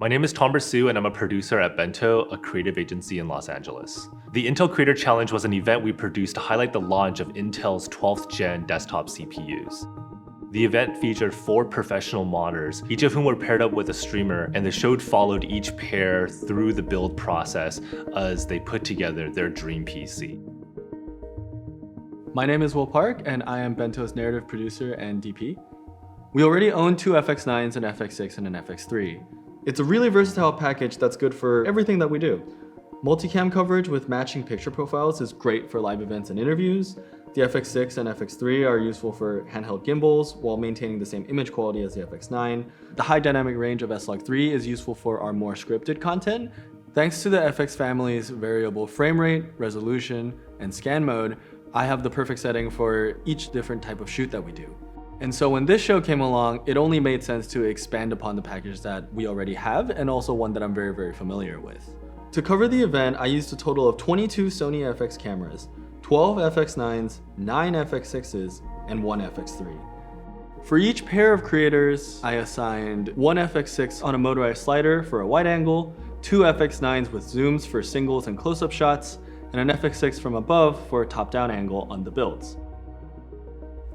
My name is Tom Bersu, and I'm a producer at Bento, a creative agency in Los Angeles. The Intel Creator Challenge was an event we produced to highlight the launch of Intel's 12th gen desktop CPUs. The event featured 4 professional modders, each of whom were paired up with a streamer, and the show followed each pair through the build process as they put together their dream PC. My name is Will Park, and I am Bento's narrative producer and DP. We already own 2 FX9s, an FX6, and an FX3. It's a really versatile package that's good for everything that we do. Multicam coverage with matching picture profiles is great for live events and interviews. The FX6 and FX3 are useful for handheld gimbals while maintaining the same image quality as the FX9. The high dynamic range of S-Log3 is useful for our more scripted content. Thanks to the FX family's variable frame rate, resolution, and scan mode, I have the perfect setting for each different type of shoot that we do. And so when this show came along, it only made sense to expand upon the package that we already have, and also one that I'm very, very familiar with. To cover the event, I used a total of 22 Sony FX cameras, 12 FX9s, 9 FX6s, and 1 FX3. For each pair of creators, I assigned 1 FX6 on a motorized slider for a wide angle, 2 FX9s with zooms for singles and close-up shots, and an FX6 from above for a top-down angle on the builds.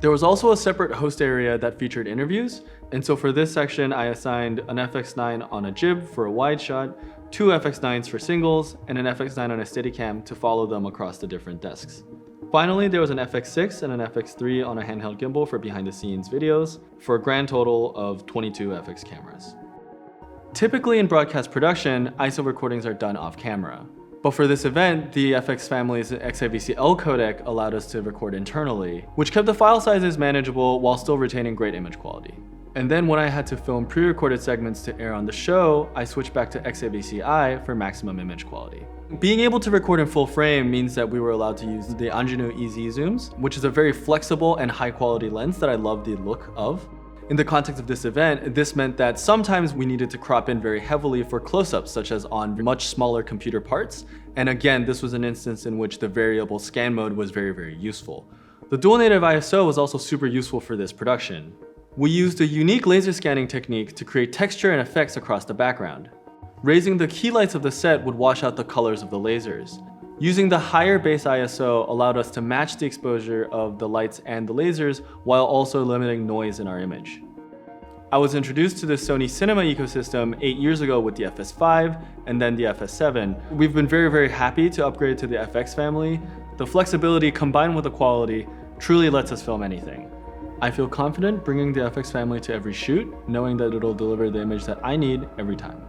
There was also a separate host area that featured interviews, and so for this section I assigned an FX9 on a jib for a wide shot, 2 FX9s for singles, and an FX9 on a Steadicam to follow them across the different desks. Finally, there was an FX6 and an FX3 on a handheld gimbal for behind-the-scenes videos, for a grand total of 22 FX cameras. Typically in broadcast production, ISO recordings are done off-camera. But for this event, the FX family's XAVC-L codec allowed us to record internally, which kept the file sizes manageable while still retaining great image quality. And then when I had to film pre-recorded segments to air on the show, I switched back to XAVC-I for maximum image quality. Being able to record in full frame means that we were allowed to use the Angenieux EZ zooms, which is a very flexible and high quality lens that I love the look of. In the context of this event, this meant that sometimes we needed to crop in very heavily for close-ups, such as on much smaller computer parts. And again, this was an instance in which the variable scan mode was very, very useful. The dual native ISO was also super useful for this production. We used a unique laser scanning technique to create texture and effects across the background. Raising the key lights of the set would wash out the colors of the lasers. Using the higher base ISO allowed us to match the exposure of the lights and the lasers while also limiting noise in our image. I was introduced to the Sony cinema ecosystem 8 years ago with the FS5 and then the FS7. We've been very, very happy to upgrade to the FX family. The flexibility combined with the quality truly lets us film anything. I feel confident bringing the FX family to every shoot, knowing that it'll deliver the image that I need every time.